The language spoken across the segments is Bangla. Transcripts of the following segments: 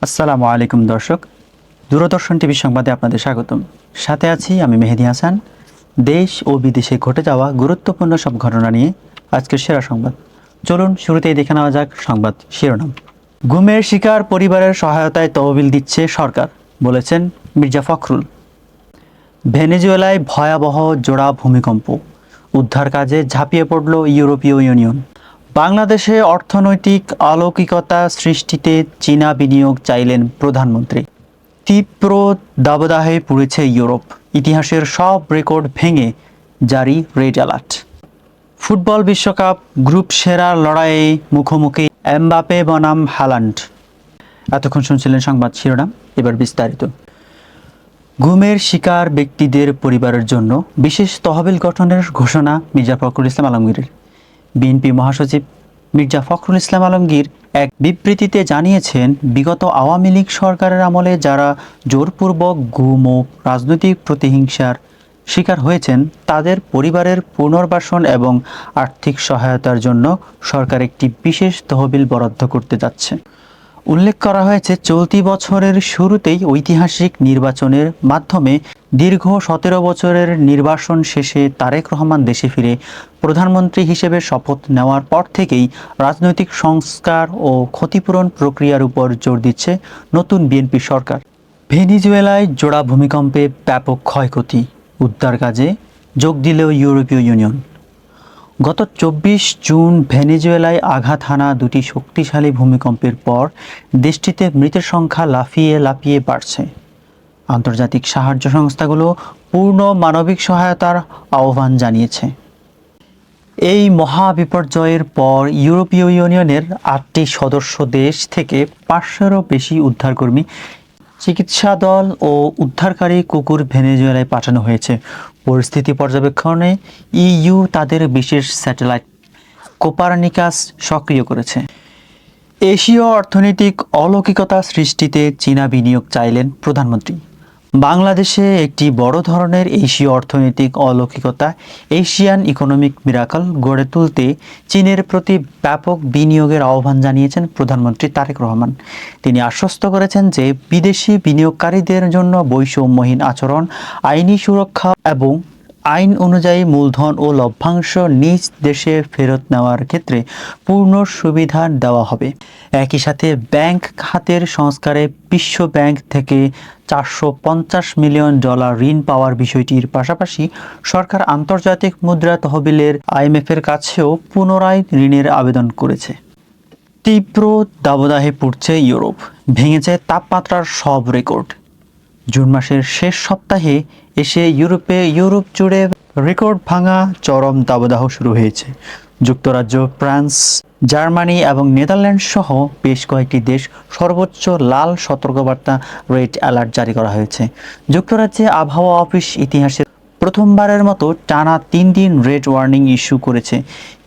আসসালামু আলাইকুম দর্শক, দূরদর্শন টিভি সংবাদে আপনাদের স্বাগতম। সাথে আছি আমি মেহেদী হাসান। দেশ ও বিদেশে ঘটে যাওয়া গুরুত্বপূর্ণ সব ঘটনা নিয়ে আজকের সেরা সংবাদ। চলুন শুরুতেই দেখে নেওয়া যাক সংবাদ শিরোনাম। গুমের শিকার পরিবারের সহায়তায় তহবিল দিচ্ছে সরকার, বলেছেন মির্জা ফখরুল। ভেনেজুয়েলায় ভয়াবহ জোড়া ভূমিকম্প, উদ্ধার কাজে ঝাঁপিয়ে পড়ল ইউরোপীয় ইউনিয়ন। বাংলাদেশে অর্থনৈতিক অলৌকিকতা সৃষ্টিতে চীনা বিনিয়োগ চাইলেন প্রধানমন্ত্রী। তীব্র দাবদাহে পুড়েছে ইউরোপ, ইতিহাসের সব রেকর্ড ভেঙে জারি রেড অ্যালার্ট। ফুটবল বিশ্বকাপ গ্রুপ সেরা লড়াইয়ে মুখোমুখি এমবাপে বনাম হালান্ড। এতক্ষণ শুনছিলেন সংবাদ শিরোনাম, এবার বিস্তারিত। গুমের শিকার ব্যক্তিদের পরিবারের জন্য বিশেষ তহবিল গঠনের ঘোষণা মির্জা ফখরুল ইসলাম আলমগীরের। বিএনপি মহাসচিব মির্জা ফখরুল ইসলাম আলমগীর এক বিবৃতিতে জানিয়েছেন, বিগত আওয়ামী লীগ সরকারের আমলে যারা জোরপূর্বক গুম ও রাজনৈতিক প্রতিহিংসার শিকার হয়েছেন তাদের পরিবারের পুনর্বাসন এবং আর্থিক সহায়তার জন্য সরকার একটি বিশেষ তহবিল বরাদ্দ করতে যাচ্ছে। উল্লেখ করা হয়েছে, চলতি বছরের শুরুতেই ঐতিহাসিক নির্বাচনের মাধ্যমে দীর্ঘ 17 বছরের নির্বাসন শেষে তারেক রহমান দেশে ফিরে প্রধানমন্ত্রী হিসেবে শপথ নেওয়ার পর থেকেই রাজনৈতিক সংস্কার ও ক্ষতিপূরণ প্রক্রিয়ার উপর জোর দিচ্ছে নতুন বিএনপি সরকার। ভেনেজুয়েলায় জোড়া ভূমিকম্পে ব্যাপক ক্ষয়ক্ষতি, উদ্ধার কাজে যোগ দিল ইউরোপীয় ইউনিয়ন। গত 24 জুন ভেনেজুয়েলায় আঘাত হানা দুটি শক্তিশালী ভূমিকম্পের পর দেশটিতে মৃতের সংখ্যা লাফিয়ে বাড়ছে। আন্তর্জাতিক সাহায্য সংস্থাগুলো পূর্ণ মানবিক সহায়তার আহ্বান জানিয়েছে। এই মহা বিপর্যয়ের পর ইউরোপীয় ইউনিয়নের 8টি সদস্য দেশ থেকে 500-এরও বেশি উদ্ধারকর্মী, চিকিৎসা দল ও উদ্ধারকারী কুকুর ভেনেজুয়েলায় পাঠানো হয়েছে। পরিস্থিতি পর্যবেক্ষণে ইইউ তাদের বিশেষ স্যাটেলাইট কোপারনিকাস সক্রিয় করেছে। এশীয় অর্থনৈতিক অলৌকিকতা সৃষ্টিতে চীনা বিনিয়োগ চাইলেন প্রধানমন্ত্রী। বাংলাদেশে একটি বড় ধরনের এশীয় অর্থনৈতিক অলৌকিকতা, এশিয়ান ইকোনমিক মিরাকল গড়ে তুলতে চীনের প্রতি ব্যাপক বিনিয়োগের আহ্বান জানিয়েছেন প্রধানমন্ত্রী তারেক রহমান। তিনি আশ্বস্ত করেছেন যে বিদেশি বিনিয়োগকারীদের জন্য বৈষম্যহীন আচরণ, আইনি সুরক্ষা এবং আইন অনুযায়ী মূলধন ও লভ্যাংশ নিজ দেশে ফেরত নেওয়ার ক্ষেত্রে পূর্ণ সুবিধা দেওয়া হবে। একই সাথে ব্যাংক খাতের সংস্কারে বিশ্ব ব্যাংক থেকে $450 মিলিয়ন ঋণ পাওয়ার বিষয়টির পাশাপাশি সরকার আন্তর্জাতিক মুদ্রা তহবিলের IMF-এর কাছেও পুনরায় ঋণের আবেদন করেছে। তীব্র দাবদাহে পুড়ছে ইউরোপ, ভেঙেছে তাপমাত্রার সব রেকর্ড। জুন মাসের শেষ সপ্তাহে এসে ইউরোপ জুড়ে রেকর্ড ভাঙা চরম দাবদাহ শুরু হয়েছে। যুক্তরাজ্য, ফ্রান্স, জার্মানি এবং নেদারল্যান্ড সহ বেশ কয়েকটি দেশ সর্বোচ্চ লাল সতর্কবার্তা রেড অ্যালার্ট জারি করা হয়েছে। যুক্তরাজ্যে আবহাওয়া অফিস ইতিহাসে প্রথমবারের মতো টানা 3 দিন রেড ওয়ার্নিং ইস্যু করেছে।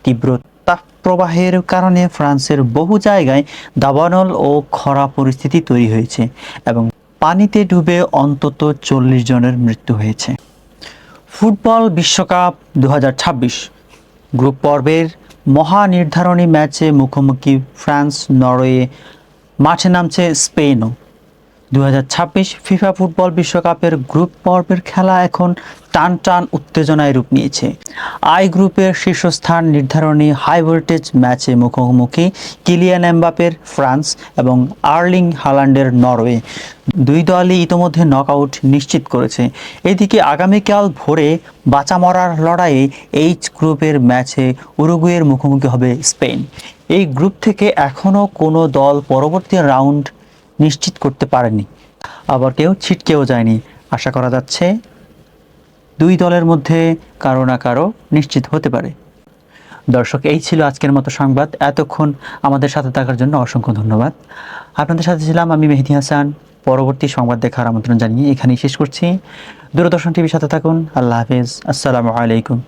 তীব্র তাপপ্রবাহের কারণে ফ্রান্সের বহু জায়গায় দাবানল ও খরা পরিস্থিতি তৈরি হয়েছে এবং পানিতে ডুবে অন্তত 40 জনের মৃত্যু হয়েছে। ফুটবল বিশ্বকাপ 2026 গ্রুপ পর্বের মহানির্ধারণী ম্যাচে মুখোমুখি ফ্রান্স, নরওয়ে, মাঠে নামছে স্পেনও। 2026 ফিফা ফুটবল বিশ্বকাপের গ্রুপ পর্বের খেলা এখন টান উত্তেজনায় রূপ নিয়েছে। আই গ্রুপের শীর্ষস্থান নির্ধারণী হাই ভোল্টেজ ম্যাচে মুখোমুখি কিলিয়ান এমবাপের ফ্রান্স এবং আর্লিং হালান্ডের নরওয়ে। দুই দলই ইতোমধ্যে নকআউট নিশ্চিত করেছে। এদিকে আগামীকাল ভোরে বাঁচা মরার লড়াইয়ে এইচ গ্রুপের ম্যাচে উরুগুয়ের মুখোমুখি হবে স্পেন। এই গ্রুপ থেকে এখনও কোনো দল পরবর্তী রাউন্ড নিশ্চিত করতে পারেনি, আবার কেউ ছিটকেও যায়নি। আশা করা যাচ্ছে দুই দলের মধ্যে কারো না কারো নিশ্চিত হতে পারে। দর্শক, এই ছিল আজকের মতো সংবাদ। এতক্ষণ আমাদের সাথে থাকার জন্য অসংখ্য ধন্যবাদ। আপনাদের সাথে ছিলাম আমি মেহেদী হাসান। পরবর্তী সংবাদ দেখার আমন্ত্রণ জানিয়ে এখানেই শেষ করছি। দূরদর্শন টিভির সাথে থাকুন। আল্লাহ হাফেজ। আসসালামু আলাইকুম।